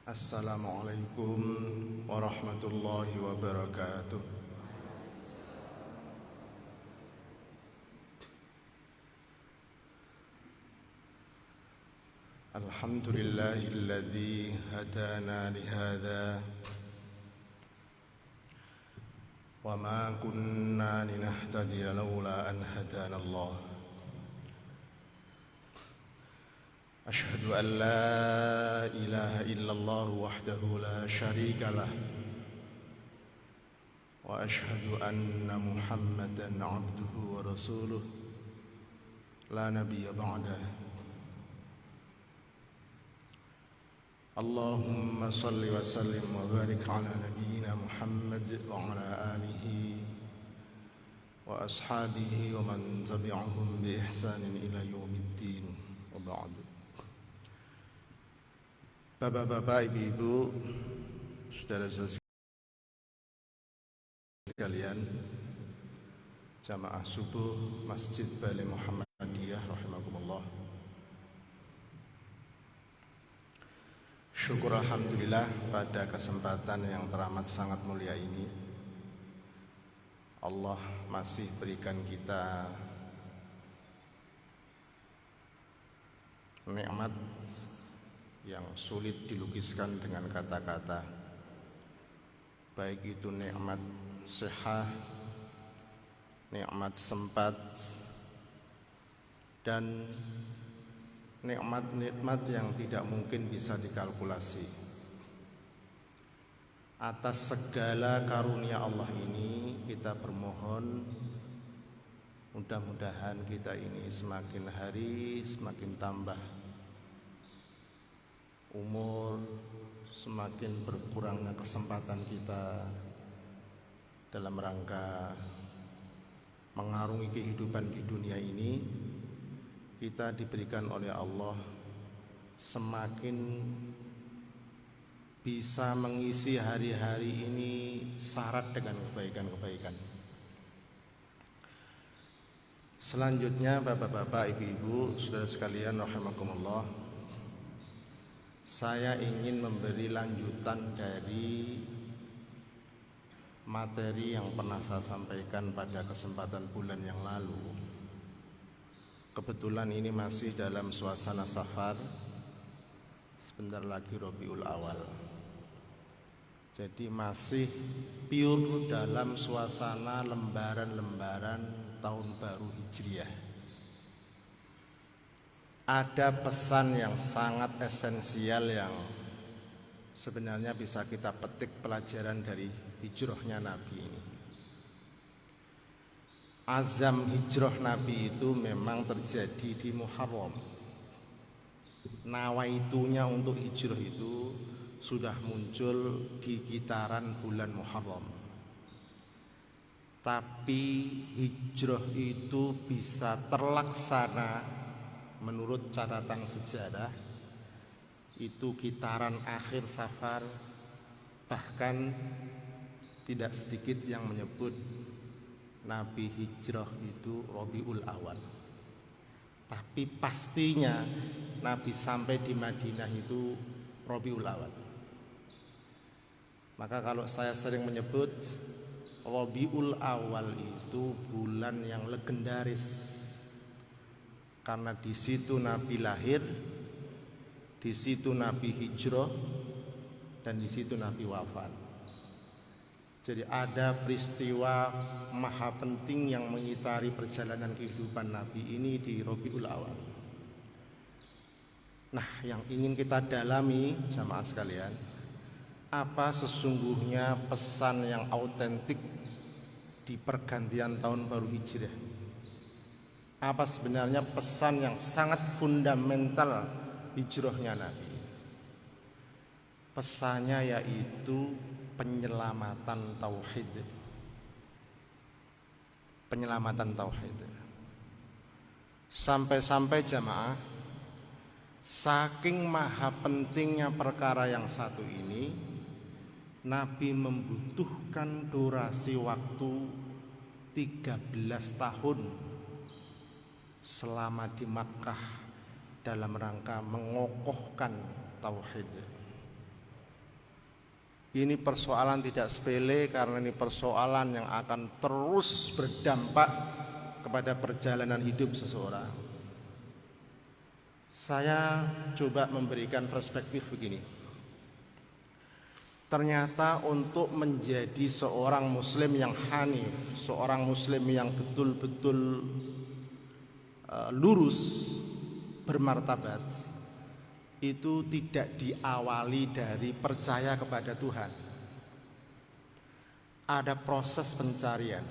Assalamualaikum warahmatullahi wabarakatuh. Alhamdulillahilladzi hadana lihada wa ma kunna linahtadiya laula an hadana Allah. Ashhadu an la ilaha illallah wahdahu la syarika lah wa ashhadu anna Muhammadan abduhu wa rasuluh la nabiyya ba'dah. Allahumma salli wa sallim wa barik ala nabiyyina Muhammad wa ala alihi wa ashabihi wa man tabi'ahum bi ihsanin ila yaumiddin wa ba'du. Bapak-bapak, ibu-ibu, saudara-saudara sekalian, jamaah subuh Masjid Bale Muhammadiyah rahimakumullah. Syukur alhamdulillah pada kesempatan yang teramat sangat mulia ini Allah masih berikan kita nikmat yang sulit dilukiskan dengan kata-kata, baik itu nikmat sehat, nikmat sempat, dan nikmat-nikmat yang tidak mungkin bisa dikalkulasi. Atas segala karunia Allah ini kita bermohon, mudah-mudahan kita ini semakin hari semakin tambah umur, semakin berkurangnya kesempatan kita dalam rangka mengarungi kehidupan di dunia ini. Kita diberikan oleh Allah semakin bisa mengisi hari-hari ini syarat dengan kebaikan-kebaikan. Selanjutnya, bapak-bapak, ibu-ibu, saudara sekalian rahimakumullah, saya ingin memberi lanjutan dari materi yang pernah saya sampaikan pada kesempatan bulan yang lalu. Kebetulan ini masih dalam suasana safar, sebentar lagi Rabiul Awal. Jadi masih pure dalam suasana lembaran-lembaran tahun baru Hijriah. Ada pesan yang sangat esensial yang sebenarnya bisa kita petik pelajaran dari hijrahnya Nabi ini. Azam hijrah Nabi itu memang terjadi di Muharram. Nawaitunya untuk hijrah itu sudah muncul di kitaran bulan Muharram. Tapi hijrah itu bisa terlaksana menurut catatan sejarah itu kitaran akhir Safar, bahkan tidak sedikit yang menyebut Nabi hijrah itu Rabiul Awal. Tapi pastinya Nabi sampai di Madinah itu Rabiul Awal. Maka kalau saya sering menyebut Rabiul Awal itu bulan yang legendaris, karena di situ Nabi lahir, di situ Nabi hijrah, dan di situ Nabi wafat. Jadi ada peristiwa maha penting yang mengitari perjalanan kehidupan Nabi ini di Rabiul Awal. Nah, yang ingin kita dalami jamaah sekalian, apa sesungguhnya pesan yang autentik di pergantian tahun baru Hijriah? Apa sebenarnya pesan yang sangat fundamental hijrahnya Nabi? Pesannya yaitu penyelamatan tauhid. Penyelamatan tauhid. Sampai-sampai jamaah, saking maha pentingnya perkara yang satu ini, Nabi membutuhkan durasi waktu 13 tahun selama di Makkah dalam rangka mengokohkan tauhid. Ini persoalan tidak sepele karena ini persoalan yang akan terus berdampak kepada perjalanan hidup seseorang. Saya coba memberikan perspektif begini. Ternyata untuk menjadi seorang muslim yang hanif, seorang muslim yang betul-betul lurus, bermartabat, itu tidak diawali dari percaya kepada Tuhan. Ada proses pencarian.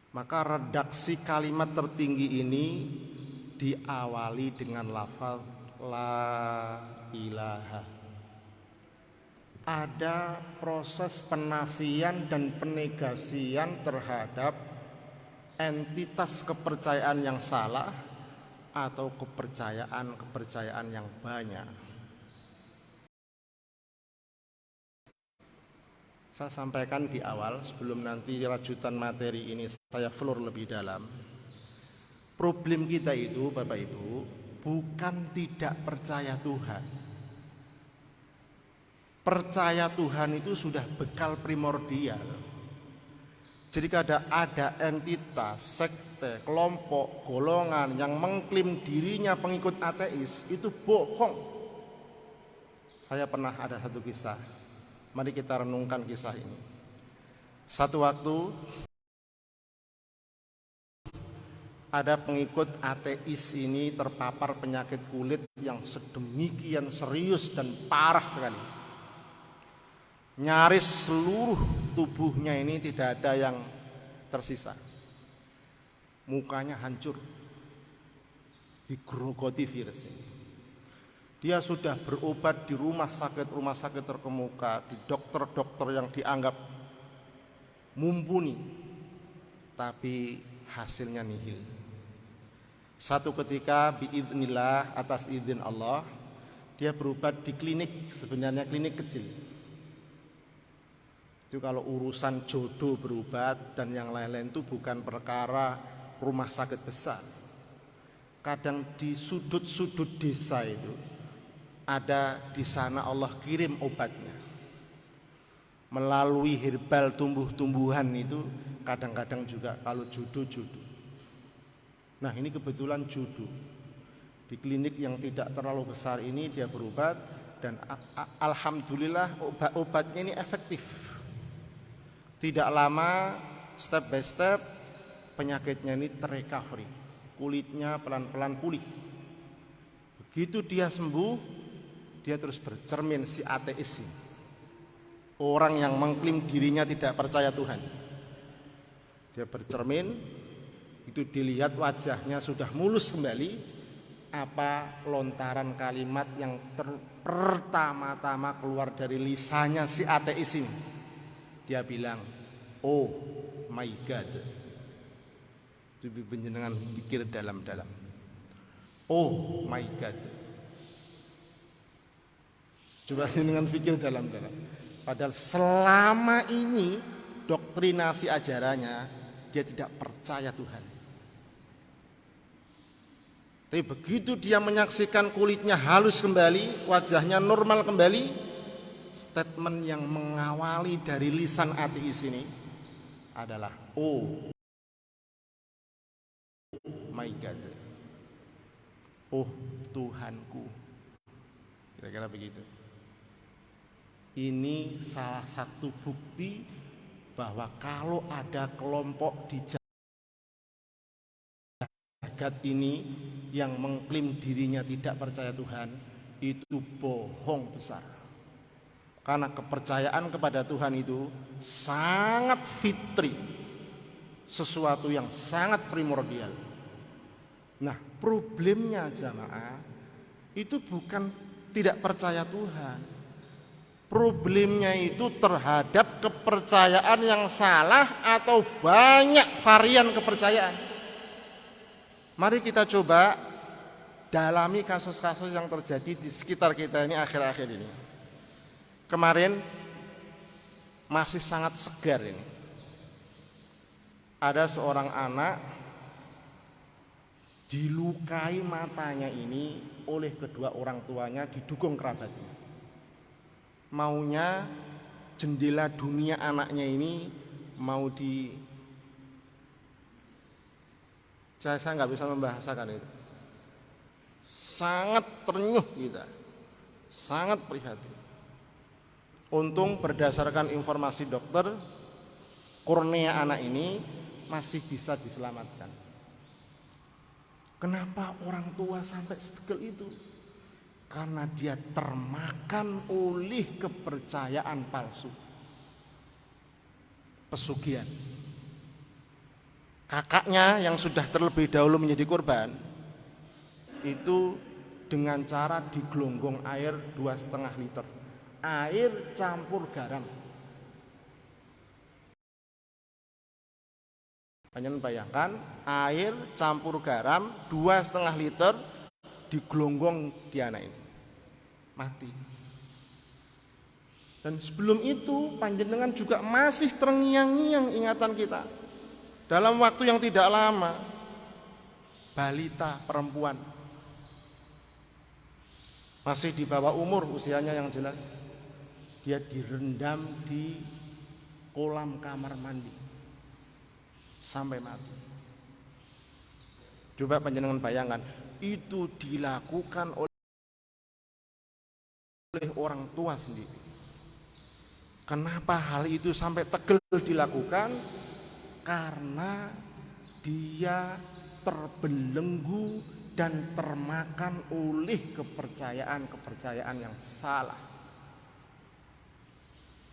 Maka redaksi kalimat tertinggi ini diawali dengan lafaz la ilaha. Ada proses penafian dan penegasian terhadap entitas kepercayaan yang salah atau kepercayaan yang banyak. Saya sampaikan di awal sebelum nanti lanjutan materi ini saya floor lebih dalam. Problem kita itu Bapak Ibu bukan tidak percaya Tuhan. Percaya Tuhan itu sudah bekal primordial. Jadi kadang ada entitas, sekte, kelompok, golongan yang mengklaim dirinya pengikut ateis, itu bohong. Saya pernah ada satu kisah. Mari kita renungkan kisah ini. Satu waktu ada pengikut ateis ini terpapar penyakit kulit yang sedemikian serius dan parah sekali. Nyaris seluruh tubuhnya ini tidak ada yang tersisa. Mukanya hancur, digerogoti virus ini. Dia sudah berobat di rumah sakit terkemuka, di dokter-dokter yang dianggap mumpuni, tapi hasilnya nihil. Satu ketika biidznillah, atas izin Allah, dia berobat di klinik, sebenarnya klinik kecil. Itu kalau urusan jodoh berobat dan yang lain-lain itu bukan perkara rumah sakit besar. Kadang di sudut-sudut desa itu ada di sana Allah kirim obatnya. Melalui herbal tumbuh-tumbuhan itu kadang-kadang juga kalau jodoh. Nah ini kebetulan jodoh. Di klinik yang tidak terlalu besar ini dia berobat dan alhamdulillah obatnya ini efektif. Tidak lama, step by step, penyakitnya ini terrecovery. Kulitnya pelan-pelan pulih. Begitu dia sembuh, dia terus bercermin si ateis ini. Orang yang mengklaim dirinya tidak percaya Tuhan. Dia bercermin, itu dilihat wajahnya sudah mulus kembali. Apa lontaran kalimat yang pertama-tama keluar dari lisannya si ateis ini? Dia bilang, oh my God. Itu penjenengan pikir dalam-dalam. Oh my God. Coba dengan pikir dalam-dalam. Padahal selama ini doktrinasi ajarannya dia tidak percaya Tuhan. Tapi begitu dia menyaksikan kulitnya halus kembali, wajahnya normal kembali, statement yang mengawali dari lisan ateis ini adalah oh my God, oh Tuhanku. Kira-kira begitu. Ini salah satu bukti bahwa kalau ada kelompok di jagat ini yang mengklaim dirinya tidak percaya Tuhan, itu bohong besar. Karena kepercayaan kepada Tuhan itu sangat fitri, sesuatu yang sangat primordial. Nah, problemnya jamaah itu bukan tidak percaya Tuhan. Problemnya itu terhadap kepercayaan yang salah atau banyak varian kepercayaan. Mari kita coba dalami kasus-kasus yang terjadi di sekitar kita ini akhir-akhir ini. Kemarin masih sangat segar ini. Ada seorang anak dilukai matanya ini oleh kedua orang tuanya didukung kerabatnya. maunya jendela dunia anaknya ini mau saya nggak bisa membahasakan itu. Sangat ternyuh kita, sangat prihatin. Untung berdasarkan informasi dokter, kornea anak ini masih bisa diselamatkan. Kenapa orang tua sampai sedegel itu? Karena dia termakan oleh kepercayaan palsu, pesugihan. Kakaknya yang sudah terlebih dahulu menjadi korban itu dengan cara digelonggong air 2,5 liter, air campur garam. Panjenengan bayangkan, air campur garam 2,5 liter digelonggong di anak ini, mati. Dan sebelum itu panjenengan juga masih terngiang-ngiang ingatan kita. Dalam waktu yang tidak lama, balita perempuan masih di bawah umur usianya yang jelas, dia direndam di kolam kamar mandi sampai mati. Coba panjenengan bayangkan, itu dilakukan oleh orang tua sendiri. Kenapa hal itu sampai tegel dilakukan? Karena dia terbelenggu dan termakan oleh kepercayaan yang salah.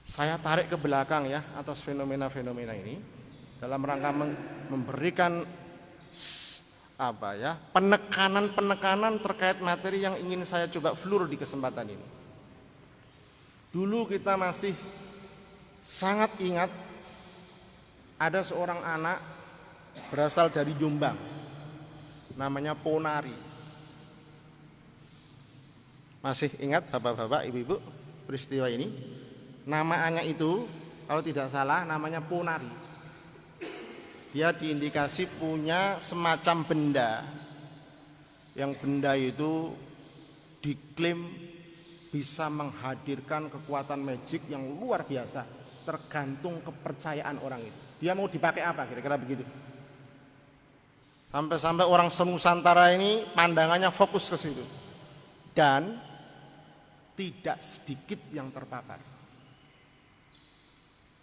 Saya tarik ke belakang ya atas fenomena-fenomena ini dalam rangka memberikan penekanan terkait materi yang ingin saya coba flur di kesempatan ini. Dulu kita masih sangat ingat ada seorang anak berasal dari Jombang, namanya Ponari. Masih ingat bapak-bapak, ibu-ibu peristiwa ini? Namanya itu kalau tidak salah namanya Ponari. Dia diindikasi punya semacam benda, yang benda itu diklaim bisa menghadirkan kekuatan magic yang luar biasa, tergantung kepercayaan orang itu. Dia mau dipakai apa, kira-kira begitu. Sampai-sampai orang senusantara ini pandangannya fokus ke situ, dan tidak sedikit yang terpapar.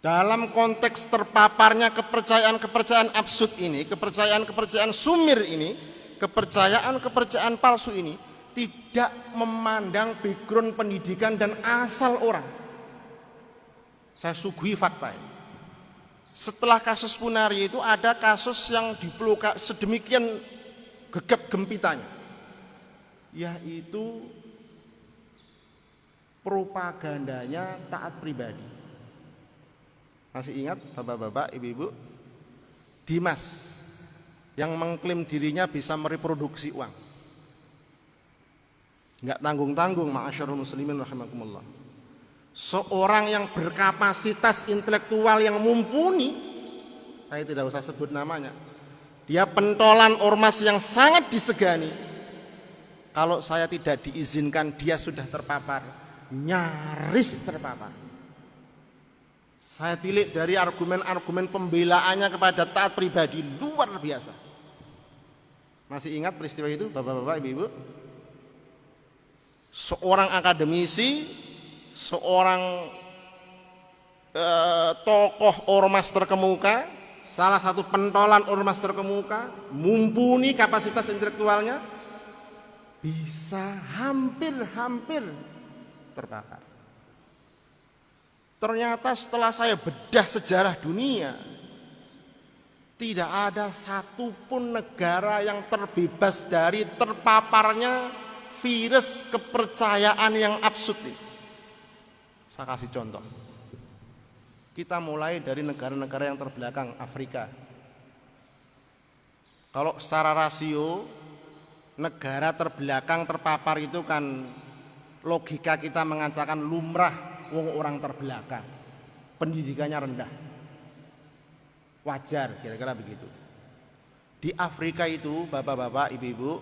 Dalam konteks terpaparnya kepercayaan-kepercayaan absurd ini, kepercayaan-kepercayaan sumir ini, kepercayaan-kepercayaan palsu ini tidak memandang background pendidikan dan asal orang. Saya suguhi fakta ini. Setelah kasus Ponari itu ada kasus yang dipelukkan sedemikian gegap gempitanya, yaitu propagandanya taat pribadi. Masih ingat bapak-bapak, ibu-ibu? Dimas yang mengklaim dirinya bisa mereproduksi uang, nggak tanggung-tanggung, ma'asyarul muslimin rahimakumullah. Seorang yang berkapasitas intelektual yang mumpuni, saya tidak usah sebut namanya, dia pentolan ormas yang sangat disegani. Kalau saya tidak diizinkan, dia sudah terpapar, nyaris terpapar. Saya tilik dari argumen-argumen pembelaannya kepada taat pribadi, luar biasa. Masih ingat peristiwa itu bapak-bapak, ibu-ibu? Seorang akademisi, seorang tokoh ormas terkemuka, salah satu pentolan ormas terkemuka, mumpuni kapasitas intelektualnya, bisa hampir terpapar. Ternyata setelah saya bedah sejarah dunia, tidak ada satupun negara yang terbebas dari terpaparnya virus kepercayaan yang absurd ini. Saya kasih contoh. Kita mulai dari negara-negara yang terbelakang, Afrika. Kalau secara rasio, negara terbelakang terpapar itu kan logika kita mengatakan lumrah. Wong orang terbelakang, pendidikannya rendah, wajar kira-kira begitu. Di Afrika itu bapak-bapak, ibu-ibu,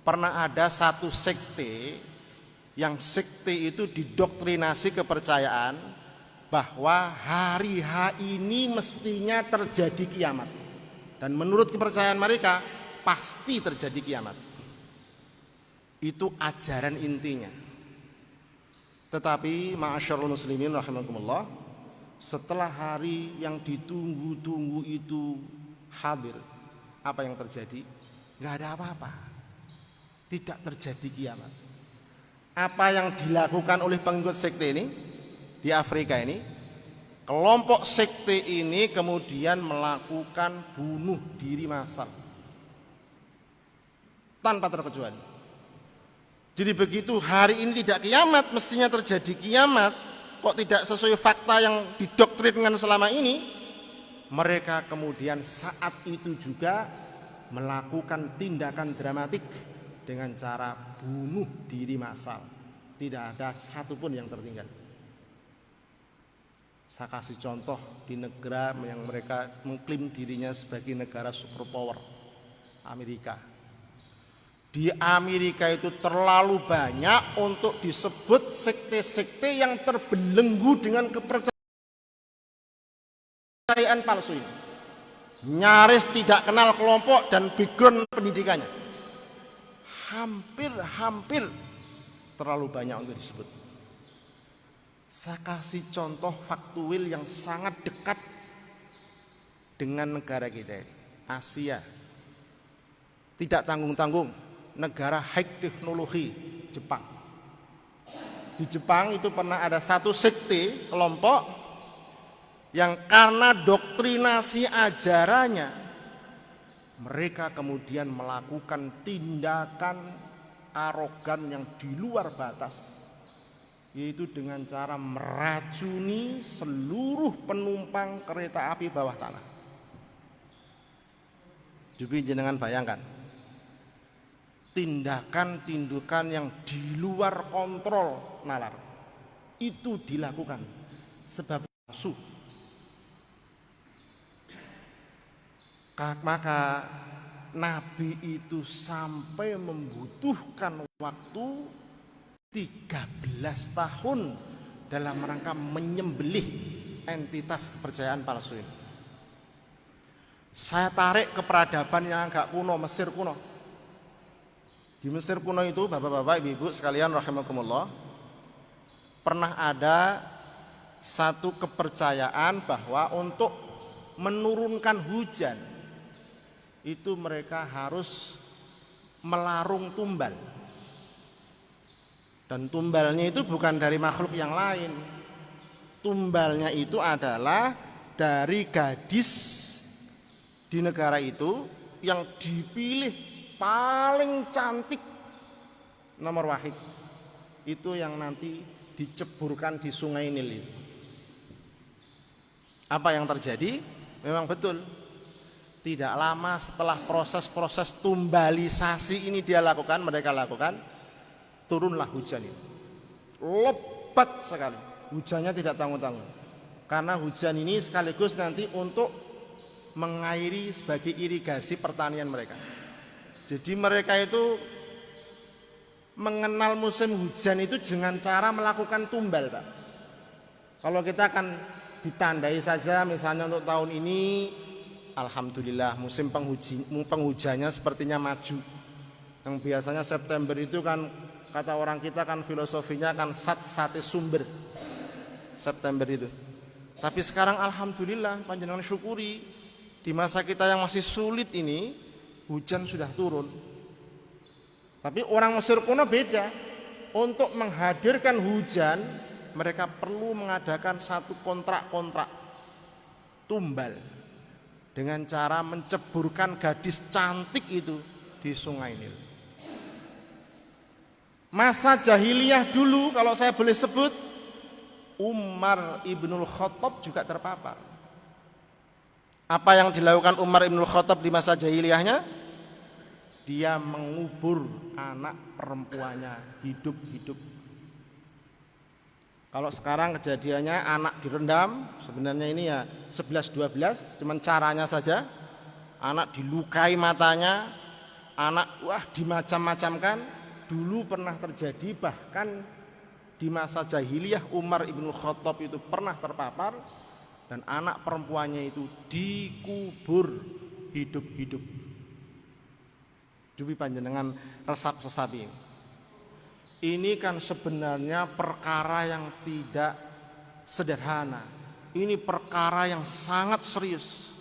pernah ada satu sekte yang sekte itu didoktrinasi kepercayaan bahwa hari H ini mestinya terjadi kiamat. Dan menurut kepercayaan mereka pasti terjadi kiamat. Itu ajaran intinya. Tetapi ma'asyarul muslimin rahimakumullah, setelah hari yang ditunggu-tunggu itu hadir, apa yang terjadi? Nggak ada apa-apa. Tidak terjadi kiamat. Apa yang dilakukan oleh pengikut sekte ini di Afrika ini, kelompok sekte ini kemudian melakukan bunuh diri massal tanpa terkecuali. Jadi begitu hari ini tidak kiamat, mestinya terjadi kiamat, kok tidak sesuai fakta yang didoktrinkan selama ini, mereka kemudian saat itu juga melakukan tindakan dramatik dengan cara bunuh diri massal. Tidak ada satupun yang tertinggal. Saya kasih contoh di negara yang mereka mengklaim dirinya sebagai negara superpower, Amerika. Di Amerika itu terlalu banyak untuk disebut sekte-sekte yang terbelenggu dengan kepercayaan palsu ini. Nyaris tidak kenal kelompok dan background pendidikannya. Hampir terlalu banyak untuk disebut. Saya kasih contoh faktual yang sangat dekat dengan negara kita ini, Asia. Tidak tanggung-tanggung, negara high teknologi, Jepang. Di Jepang itu pernah ada satu sekte kelompok yang karena doktrinasi ajarannya mereka kemudian melakukan tindakan arogan yang di luar batas, yaitu dengan cara meracuni seluruh penumpang kereta api bawah tanah. Jadi jenengan bayangkan, tindakan-tindakan yang di luar kontrol nalar itu dilakukan sebab palsu. Maka Nabi itu sampai membutuhkan waktu 13 tahun dalam rangka menyembelih entitas kepercayaan palsu ini. Saya tarik ke peradaban yang agak kuno, Mesir kuno. Di Mesir kuno itu bapak-bapak, ibu-ibu sekalian rahimakumullah, pernah ada satu kepercayaan bahwa untuk menurunkan hujan itu mereka harus melarung tumbal. Dan tumbalnya itu bukan dari makhluk yang lain. Tumbalnya itu adalah dari gadis di negara itu yang dipilih paling cantik nomor wahid. Itu yang nanti diceburkan di Sungai Nil itu. Apa yang terjadi? Memang betul. Tidak lama setelah proses-proses tumbalisasi ini mereka lakukan, turunlah hujan itu. Lebat sekali. Hujannya tidak tanggung-tanggung. Karena hujan ini sekaligus nanti untuk mengairi sebagai irigasi pertanian mereka. Jadi mereka itu mengenal musim hujan itu dengan cara melakukan tumbal, Pak. Kalau kita akan ditandai saja misalnya untuk tahun ini, alhamdulillah musim penghujannya sepertinya maju. Yang biasanya September itu kan kata orang kita kan filosofinya kan sate sumber September itu. Tapi sekarang alhamdulillah panjenengan syukuri di masa kita yang masih sulit ini hujan sudah turun. Tapi orang Mesir kuno beda. Untuk menghadirkan hujan mereka perlu mengadakan satu kontrak-kontrak tumbal dengan cara menceburkan gadis cantik itu di Sungai Nil. Masa jahiliyah dulu kalau saya boleh sebut, Umar ibnul Khattab juga terpapar. Apa yang dilakukan Umar ibnul Khattab di masa jahiliyahnya? Dia mengubur anak perempuannya hidup-hidup. Kalau sekarang kejadiannya anak direndam, sebenarnya ini ya 11-12, cuman caranya saja. Anak dilukai matanya, anak dimacam-macamkan, dulu pernah terjadi, bahkan di masa jahiliyah Umar ibn Khattab itu pernah terpapar dan anak perempuannya itu dikubur hidup-hidup. Jupi panjenengan resap-resapi. Ini kan sebenarnya perkara yang tidak sederhana. Ini perkara yang sangat serius.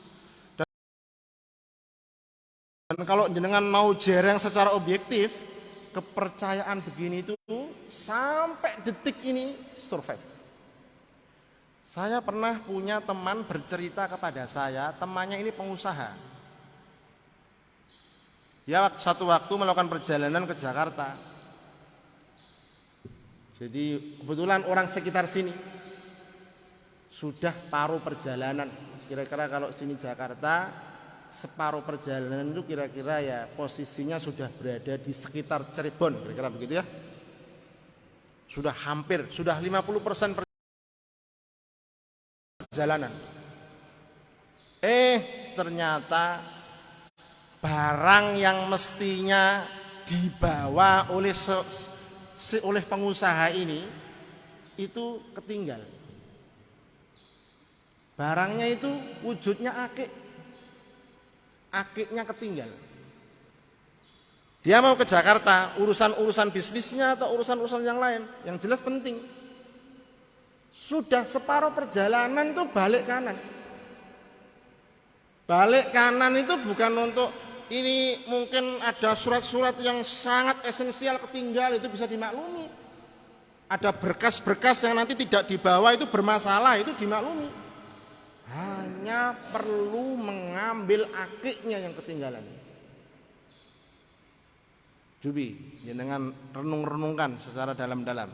Dan kalau jenengan mau jereng secara objektif, kepercayaan begini itu sampai detik ini survive. Saya pernah punya teman bercerita kepada saya, temannya ini pengusaha. Ya, satu waktu melakukan perjalanan ke Jakarta. Jadi kebetulan orang sekitar sini. Sudah paruh perjalanan. Kira-kira kalau sini Jakarta, separuh perjalanan itu kira-kira ya posisinya sudah berada di sekitar Cirebon, kira-kira begitu ya. Sudah hampir, sudah 50% perjalanan. Ternyata barang yang mestinya dibawa oleh oleh pengusaha ini itu ketinggal. Barangnya itu wujudnya akik. Akiknya ketinggal. Dia mau ke Jakarta, urusan-urusan bisnisnya atau urusan-urusan yang lain, yang jelas penting. Sudah separuh perjalanan itu balik kanan. Balik kanan itu bukan untuk ini, mungkin ada surat-surat yang sangat esensial ketinggal, itu bisa dimaklumi. Ada berkas-berkas yang nanti tidak dibawa itu bermasalah, itu dimaklumi. Hanya perlu mengambil akiknya yang ketinggalan. Jubi, jangan renung-renungkan secara dalam-dalam.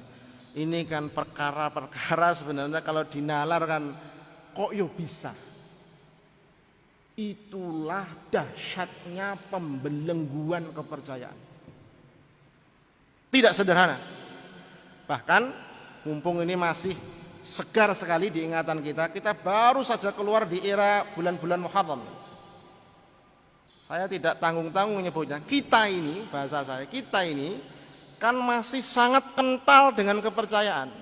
Ini kan perkara-perkara sebenarnya kalau dinalar kan kok yo bisa. Itulah dahsyatnya pembelengguan kepercayaan. Tidak sederhana. Bahkan mumpung ini masih segar sekali di ingatan kita, kita baru saja keluar di era bulan-bulan Muharram. Saya tidak tanggung-tanggung menyebutnya. Kita ini, bahasa saya, kita ini kan masih sangat kental dengan kepercayaan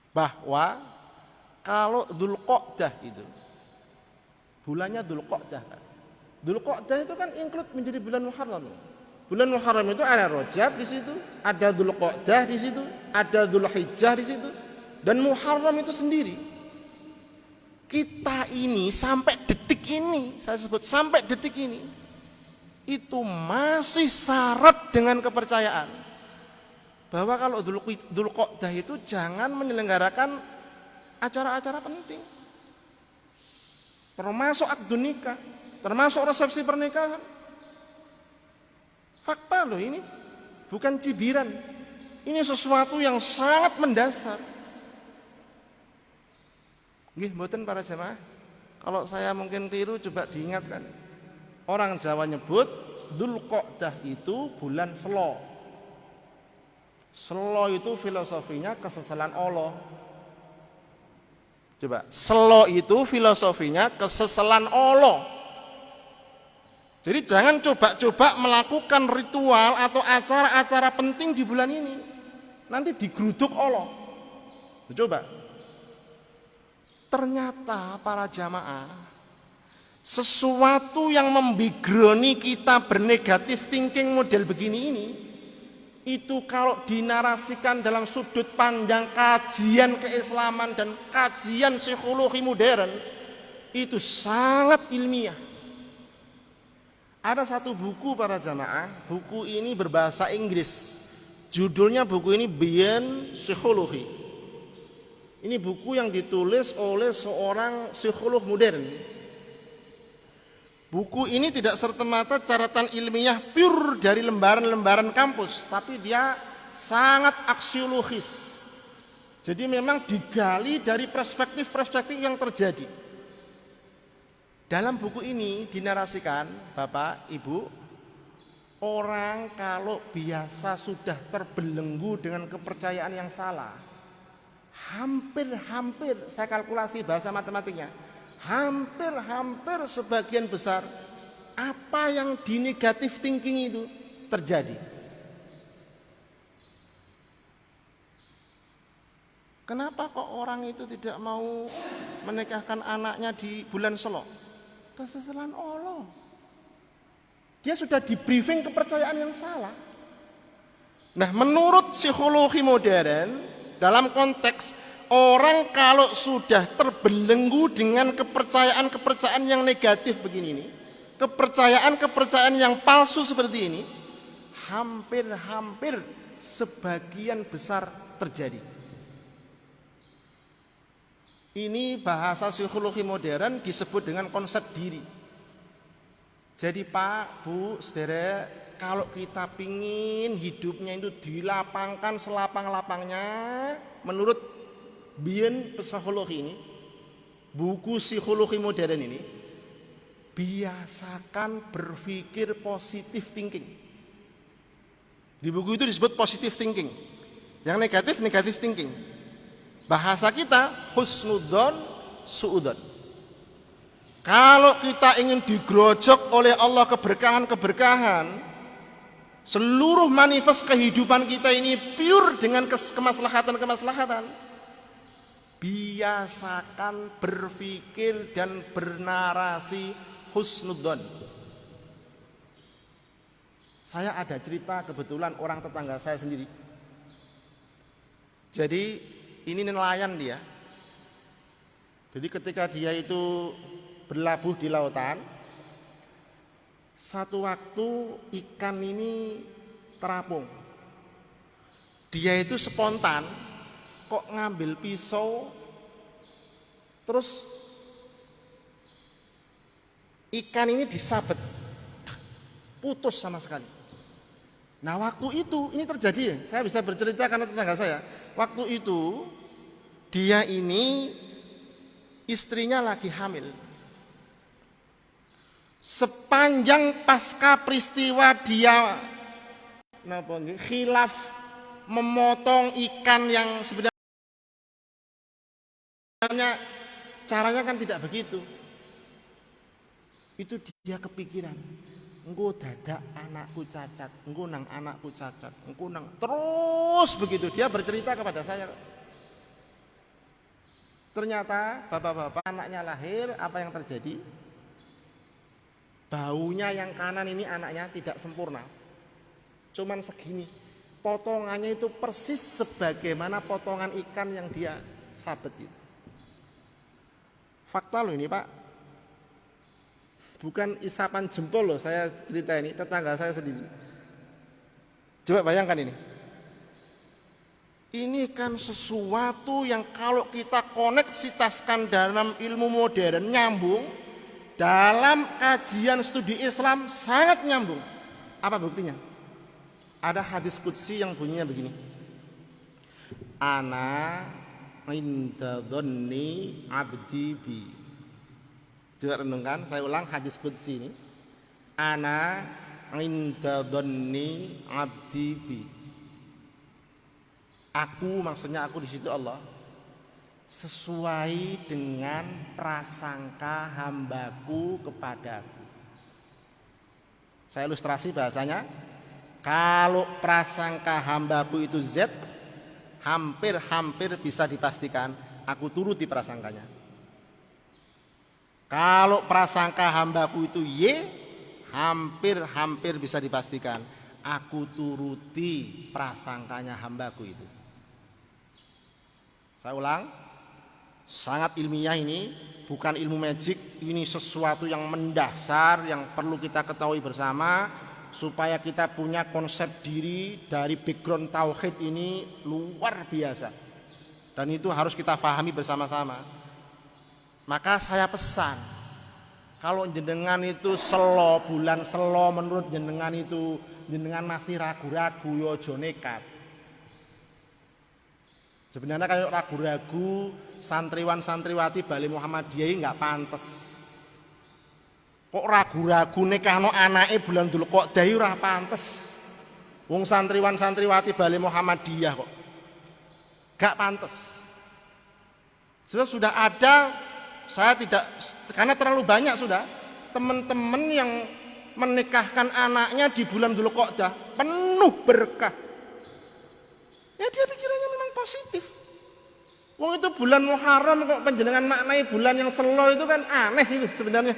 bahwa kalau Dzulqa'dah itu bulannya Dzulqa'dah. Dzulqa'dah itu kan include menjadi bulan Muharram. Bulan Muharram itu ada Rajab di situ, ada Dzulqa'dah di situ, ada Dzulhijjah di situ, dan Muharram itu sendiri. Kita ini sampai detik ini, saya sebut sampai detik ini, itu masih syarat dengan kepercayaan bahwa kalau Dzulqa'dah itu jangan menyelenggarakan acara-acara penting, termasuk akad nikah, termasuk resepsi pernikahan. Fakta loh ini, bukan cibiran. Ini sesuatu yang sangat mendasar. Nggih, mboten para jamaah. Kalau saya mungkin keliru coba diingatkan. Orang Jawa nyebut Dzulqa'dah itu bulan Selo. Selo itu filosofinya kesesalan Allah. Coba, Selo itu filosofinya kesesalan Allah. Jadi jangan coba-coba melakukan ritual atau acara-acara penting di bulan ini. Nanti digeruduk Allah. Coba. Ternyata para jamaah, sesuatu yang membigroni kita bernegatif thinking model begini ini, itu kalau dinarasikan dalam sudut pandang kajian keislaman dan kajian psikologi modern, itu sangat ilmiah. Ada satu buku para jamaah, buku ini berbahasa Inggris. Judulnya buku ini Beyond Psychology. Ini buku yang ditulis oleh seorang psikolog modern. Buku ini tidak serta-merta catatan ilmiah pure dari lembaran-lembaran kampus, tapi dia sangat aksiologis. Jadi memang digali dari perspektif-perspektif yang terjadi. Dalam buku ini dinarasikan, Bapak, Ibu, orang kalau biasa sudah terbelenggu dengan kepercayaan yang salah, hampir saya kalkulasi bahasa matematiknya, hampir sebagian besar apa yang di negatif thinking itu terjadi. Kenapa kok orang itu tidak mau menikahkan anaknya di bulan Selo? Kesesalan Allah. Dia sudah di briefing kepercayaan yang salah. Nah, menurut psikologi modern, dalam konteks orang kalau sudah terbelenggu dengan kepercayaan-kepercayaan yang negatif begini ini, kepercayaan-kepercayaan yang palsu seperti ini, hampir sebagian besar terjadi. Ini bahasa psikologi modern disebut dengan konsep diri. Jadi Pak, Bu, saudara, kalau kita pingin hidupnya itu dilapangkan selapang-lapangnya, menurut Bien psikologi ini, buku psikologi modern ini, biasakan berpikir positive thinking. Di buku itu disebut positive thinking. Yang negatif, negative thinking. Bahasa kita husnudzon, suudzon. Kalau kita ingin digerojok oleh Allah keberkahan-keberkahan, seluruh manifest kehidupan kita ini pure dengan kemaslahatan-kemaslahatan, biasakan berpikir dan bernarasi husnudzon. Saya ada cerita kebetulan orang tetangga saya sendiri. Jadi ini nelayan dia. Jadi ketika dia itu berlabuh di lautan, satu waktu ikan ini terapung. Dia itu spontan kok ngambil pisau, terus ikan ini disabet, putus sama sekali. Nah waktu itu ini terjadi, saya bisa bercerita karena tetangga saya. Waktu itu dia ini istrinya lagi hamil. Sepanjang pasca peristiwa dia khilaf memotong ikan yang sebenarnya caranya kan tidak begitu. Itu dia kepikiran, engko dadak anakku cacat, engko nang anakku cacat, engko nang terus begitu. Dia bercerita kepada saya. Ternyata bapak-bapak anaknya lahir, apa yang terjadi? Baunya yang kanan ini anaknya tidak sempurna, cuman segini. Potongannya itu persis sebagaimana potongan ikan yang dia sabet itu. Fakta loh ini Pak, bukan isapan jempol loh saya cerita ini, tetangga saya sendiri. Coba bayangkan ini. Ini kan sesuatu yang kalau kita koneksitaskan dalam ilmu modern nyambung. Dalam kajian studi Islam sangat nyambung. Apa buktinya? Ada hadis qudsi yang bunyinya begini. Ana inda dhanni abdi bi. Coba renungkan, saya ulang hadis qudsi ini. Ana inda dhanni abdi bi. Aku, maksudnya aku di situ Allah, sesuai dengan prasangka hambaku kepadaku. Saya ilustrasi bahasanya. Kalau prasangka hambaku itu Z, hampir bisa dipastikan aku turuti prasangkanya. Kalau prasangka hambaku itu Y, hampir bisa dipastikan aku turuti prasangkanya hambaku itu. Saya ulang, sangat ilmiah ini, bukan ilmu magic, ini sesuatu yang mendasar yang perlu kita ketahui bersama supaya kita punya konsep diri dari background tauhid ini luar biasa. Dan itu harus kita pahami bersama-sama. Maka saya pesan, kalau jenengan itu selo, bulan selo menurut jenengan itu jenengan masih ragu-ragu, yo aja nekat. Sebenarnya kayak ragu-ragu santriwan-santriwati Bali Muhammadiyah nggak pantes. Kok ragu-ragu nekahno anake bulan dulu kok dai ora pantes. Wong santriwan-santriwati Bali Muhammadiyah kok gak pantes. Sudah ada, saya tidak, karena terlalu banyak sudah teman-teman yang menikahkan anaknya di bulan dulu kok dah penuh berkah. Ya dia pikirannya memang positif. Wong itu bulan Muharram kok panjenengan maknai bulan yang selo itu kan aneh itu sebenarnya.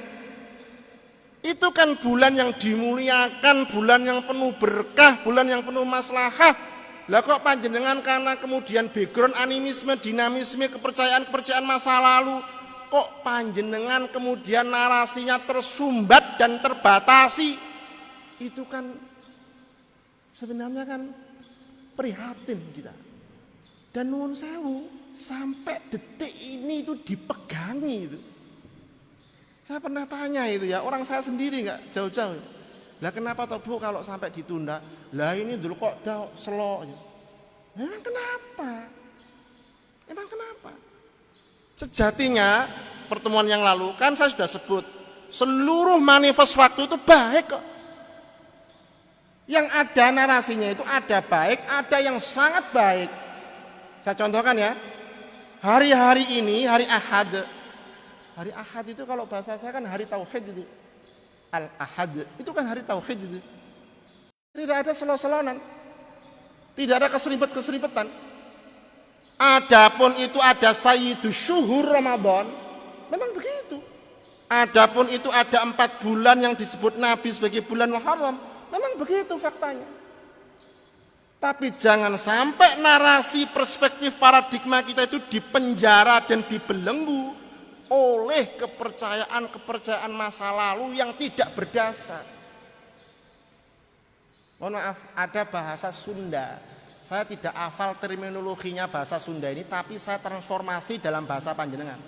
Itu kan bulan yang dimuliakan, bulan yang penuh berkah, bulan yang penuh maslahah. Lah kok panjenengan karena kemudian background animisme, dinamisme, kepercayaan masa lalu, kok panjenengan kemudian narasinya tersumbat dan terbatasi. Itu kan sebenarnya kan prihatin kita. Dan nuwun sewu, sampai detik ini itu dipegangi itu. Saya pernah tanya itu ya, orang saya sendiri nggak jauh-jauh. Lah kenapa toh Bu kalau sampai ditunda? Lah ini dulu kok selo. Emang kenapa? Emang kenapa? Sejatinya pertemuan yang lalu kan saya sudah sebut, seluruh manifest waktu itu baik kok. Yang ada narasinya itu ada baik, ada yang sangat baik. Saya contohkan ya, hari-hari ini, hari Ahad. Hari Ahad itu kalau bahasa saya kan hari Tauhid itu. Al-Ahad, itu kan hari Tauhid itu. Tidak ada selo-selonan. Tidak ada keseribet-keseribetan. Adapun itu ada Sayyidus Syuhur Ramadan, memang begitu. Adapun itu ada 4 bulan yang disebut Nabi sebagai bulan Muharram, memang begitu faktanya. Tapi jangan sampai narasi perspektif paradigma kita itu dipenjara dan dibelenggu oleh kepercayaan masa lalu yang tidak berdasar. Mohon maaf, ada bahasa Sunda. Saya tidak hafal terminologinya bahasa Sunda ini, tapi saya transformasi dalam bahasa panjenengan.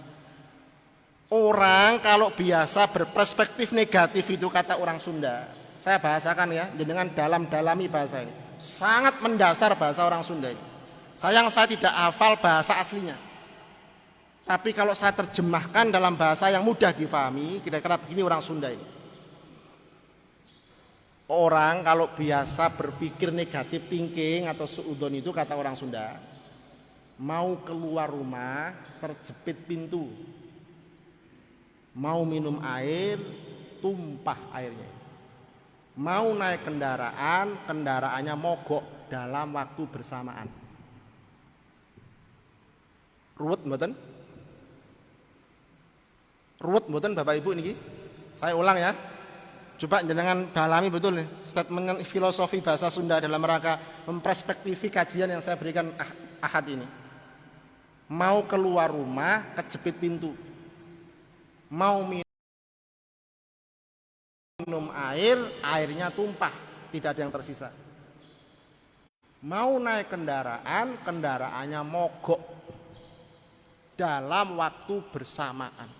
Orang kalau biasa berperspektif negatif itu kata orang Sunda. Saya bahasakan ya, jenengan dalami bahasa ini. Sangat mendasar bahasa orang Sunda ini. Sayang saya tidak hafal bahasa aslinya. Tapi kalau saya terjemahkan dalam bahasa yang mudah difahami, kira-kira begini orang Sunda ini. Orang kalau biasa berpikir negatif thinking atau suudon itu kata orang Sunda, mau keluar rumah terjepit pintu, mau minum air tumpah airnya. Mau naik kendaraan, kendaraannya mogok dalam waktu bersamaan. Ruwet mboten? Ruwet mboten Bapak Ibu niki? Saya ulang ya. Coba jenengan dalami betul nih statement filosofi bahasa Sunda dalam rangka memperspektifi kajian yang saya berikan Ahad ini. Mau keluar rumah kejepit pintu. Mau minum air, airnya tumpah, tidak ada yang tersisa. Mau naik kendaraan, kendaraannya mogok dalam waktu bersamaan.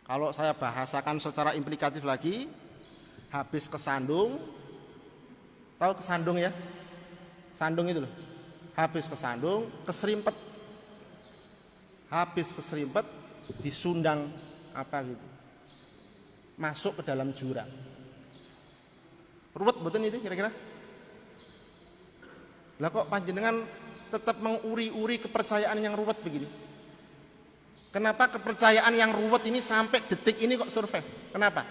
Kalau saya bahasakan secara implikatif lagi, habis kesandung, tahu kesandung ya? Sandung itu loh. Habis kesandung, keserimpet. Habis keserimpet, disundang apa gitu. Masuk ke dalam jurang. Ruwet betul itu kira-kira? Lah kok panjenengan tetap menguri-uri kepercayaan yang ruwet begini? Kenapa kepercayaan yang ruwet ini sampai detik ini kok survive? Kenapa?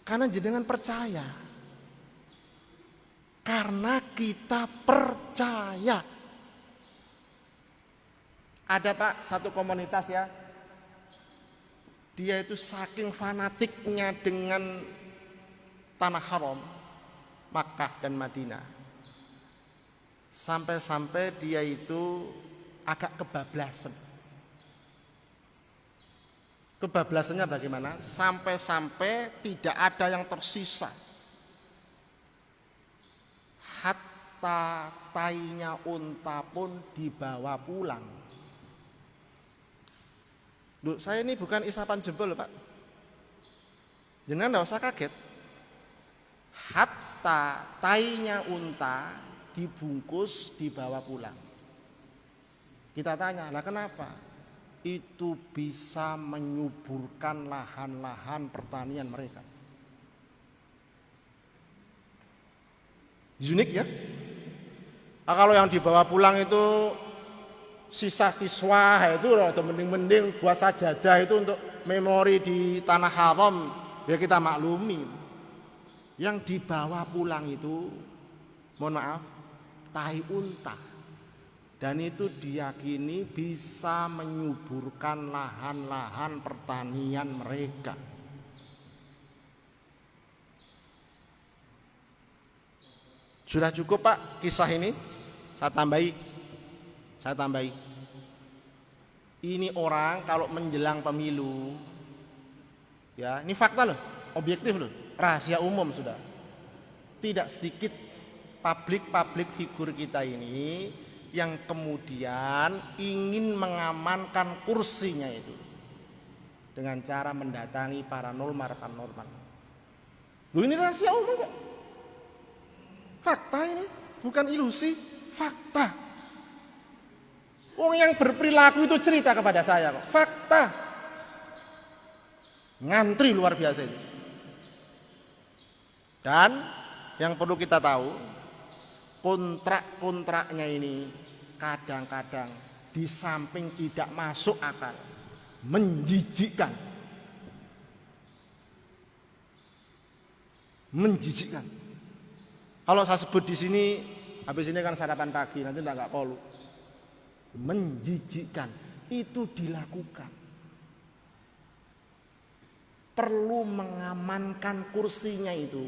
Karena jenengan percaya. Karena kita percaya. Ada Pak satu komunitas ya, dia itu saking fanatiknya dengan tanah haram, Makkah dan Madinah. Sampai-sampai dia itu agak kebablasan. Kebablasannya bagaimana? Sampai-sampai tidak ada yang tersisa. Hatta tainya unta pun dibawa pulang. Loh, saya ini bukan isapan jempol Pak. Jangan enggak usah kaget. Hatta tainya unta dibungkus dibawa pulang. Kita tanya, lah kenapa? Itu bisa menyuburkan lahan-lahan pertanian mereka. Unik ya. Nah, kalau yang dibawa pulang itu sisa kiswah itu atau mending-mending buat sajadah itu untuk memori di tanah haram, ya kita maklumi. Yang dibawa pulang itu, mohon maaf, tai unta. Dan itu diyakini bisa menyuburkan lahan-lahan pertanian mereka. Sudah cukup Pak kisah ini? Saya tambahi. Ini orang kalau menjelang pemilu, ya ini fakta loh, objektif loh, rahasia umum sudah. Tidak sedikit publik figur kita ini yang kemudian ingin mengamankan kursinya itu dengan cara mendatangi paranormal. Loh ini rahasia umum kok. Fakta ini, bukan ilusi, fakta. Wong yang berperilaku itu cerita kepada saya kok, fakta. Ngantri luar biasa itu. Dan yang perlu kita tahu, kontrak-kontraknya ini kadang-kadang di samping tidak masuk akal, menjijikkan. Kalau saya sebut di sini, habis ini kan sarapan pagi, nanti enggak polu. Menjijikkan, itu dilakukan. Perlu mengamankan kursinya itu.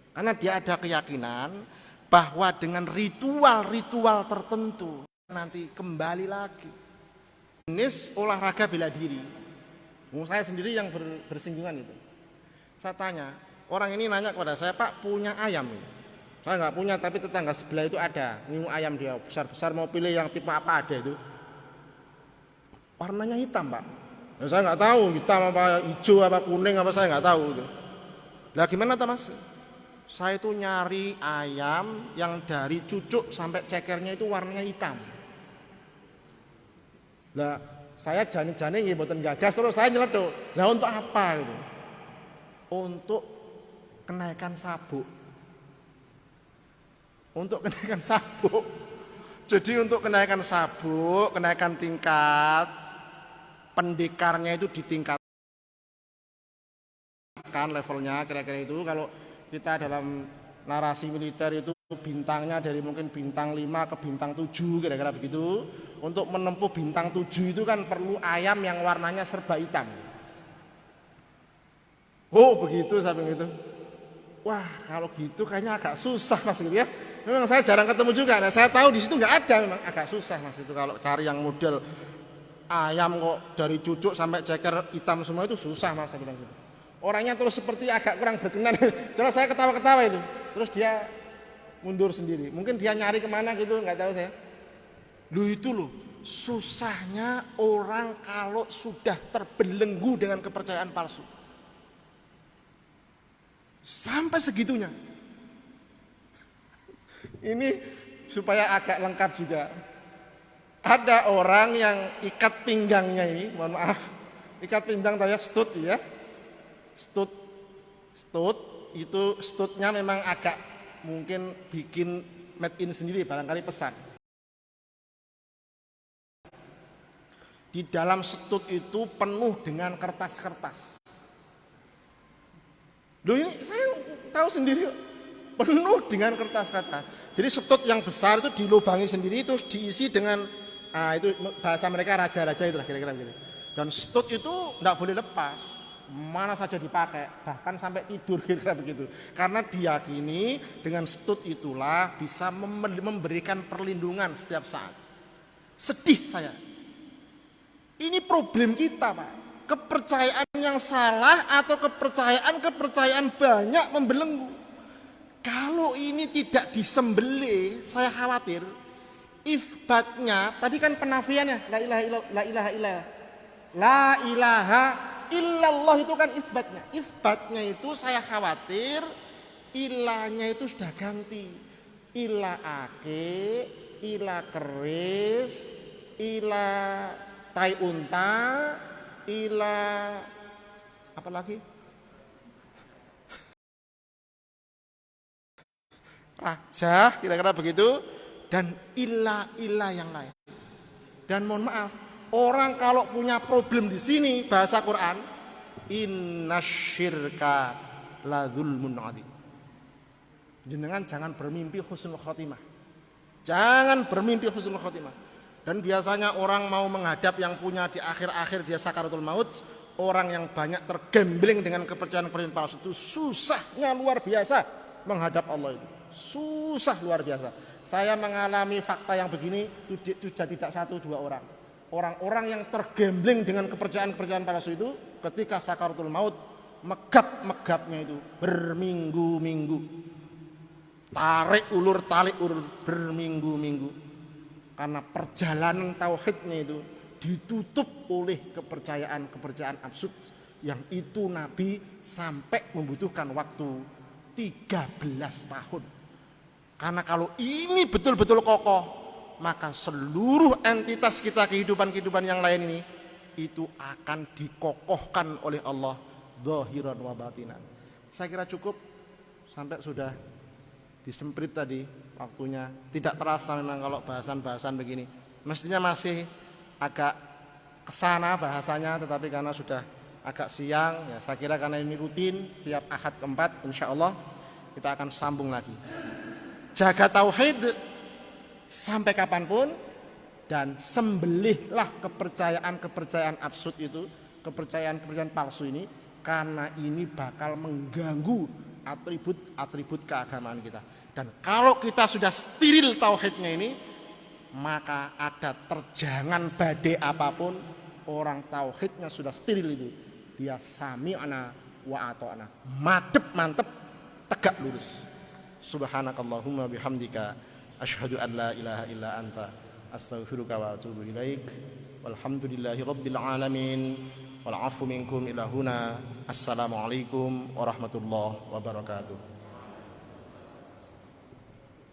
Karena dia ada keyakinan bahwa dengan ritual tertentu nanti kembali lagi. Jenis olahraga bela diri. Saya sendiri yang bersinggungan itu. Saya tanya, orang ini nanya kepada saya, Pak punya ayam ini? Saya nggak punya, tapi tetangga sebelah itu ada ngingu ayam dia besar-besar, mau pilih yang tipe apa ada itu. Warnanya hitam Pak. Ya, saya nggak tahu hitam apa hijau apa kuning apa saya nggak tahu itu. Lah gimana tuh Mas? Saya itu nyari ayam yang dari cucuk sampai cekernya itu warnanya hitam. Lah saya jane-jane nggih mboten gagas, terus saya nyeletuk. Lah untuk apa gitu? Untuk kenaikan sabuk. Jadi untuk kenaikan sabuk, kenaikan tingkat, pendekarnya itu ditingkatkan levelnya kira-kira itu. Kalau kita dalam narasi militer itu bintangnya dari mungkin bintang 5 ke bintang 7 kira-kira begitu. Untuk menempuh bintang 7 itu kan perlu ayam yang warnanya serba hitam. Oh begitu saya begitu. Wah kalau gitu kayaknya agak susah Mas gitu ya. Memang saya jarang ketemu juga. Nah, saya tahu di situ nggak ada, memang agak susah Mas itu kalau cari yang model ayam kok dari cucuk sampai ceker hitam semua itu susah Mas saya bilang gitu. Orangnya terus seperti agak kurang berkenan. Terus saya ketawa-ketawa itu. Terus dia mundur sendiri. Mungkin dia nyari kemana gitu, nggak tahu saya. Lu itu loh, susahnya orang kalau sudah terbelenggu dengan kepercayaan palsu. Sampai segitunya. Ini supaya agak lengkap juga. Ada orang yang ikat pinggangnya ini, mohon maaf, ikat pinggang saya stud ya. Stud itu studnya memang agak mungkin bikin made in sendiri, barangkali pesan. Di dalam stud itu penuh dengan kertas-kertas. Loh ini saya tahu sendiri, penuh dengan kertas-kertas. Jadi stud yang besar itu dilubangi sendiri, itu diisi dengan itu bahasa mereka raja-raja itulah kira-kira begitu. Dan stud itu tidak boleh lepas, mana saja dipakai, bahkan sampai tidur kira-kira begitu. Karena diyakini dengan stud itulah bisa memberikan perlindungan setiap saat. Sedih saya. Ini problem kita Pak. Kepercayaan yang salah atau kepercayaan banyak membelenggu. Kalau ini tidak disembelih, saya khawatir isbatnya, tadi kan penafiannya la ilaha illallah itu kan isbatnya. Isbatnya itu saya khawatir ilahnya itu sudah ganti. Ilah ake, ilah keris, ilah tai unta, ilah apa lagi? Raja, kira-kira begitu, dan ilah-ilah yang lain. Dan mohon maaf, orang kalau punya problem di sini bahasa Quran, innasyirka la dzulmun adzim. Jenengan jangan bermimpi husnul khotimah. Jangan bermimpi husnul khotimah. Dan biasanya orang mau menghadap yang punya di akhir-akhir dia sakaratul maut, orang yang banyak tergembling dengan kepercayaan-kepercayaan palsu itu susahnya luar biasa menghadap Allah itu. Susah luar biasa. Saya mengalami fakta yang begini sudah tidak satu dua orang. Orang-orang yang tergembling dengan kepercayaan-kepercayaan palsu itu ketika sakaratul maut megap-megapnya itu berminggu-minggu. Tarik ulur berminggu-minggu. Karena perjalanan tauhidnya itu ditutup oleh kepercayaan-kepercayaan absurd yang itu Nabi sampai membutuhkan waktu 13 tahun. Karena kalau ini betul-betul kokoh, maka seluruh entitas kita kehidupan yang lain ini itu akan dikokohkan oleh Allah zahiran wa batinan. Saya kira cukup sampai sudah disemprit tadi waktunya. Tidak terasa memang kalau bahasan-bahasan begini. Mestinya masih agak kesana bahasanya, tetapi karena sudah agak siang, ya saya kira karena ini rutin setiap Ahad keempat, insya Allah kita akan sambung lagi. Jaga tauhid sampai kapanpun dan sembelihlah kepercayaan-kepercayaan absurd itu, kepercayaan-kepercayaan palsu ini, karena ini bakal mengganggu atribut-atribut keagamaan kita. Dan kalau kita sudah steril tauhidnya ini, maka ada terjangan badai apapun, orang tauhidnya sudah steril itu, dia sami'na wa ata'na, mantep tegak lurus. Subhanakallahumma bihamdika asyhadu an la ilaha illa anta astaghfiruka wa atubu ilaik. Walhamdulillahi rabbil alamin. Wal afu minkum ila huna. Assalamualaikum warahmatullahi wabarakatuh.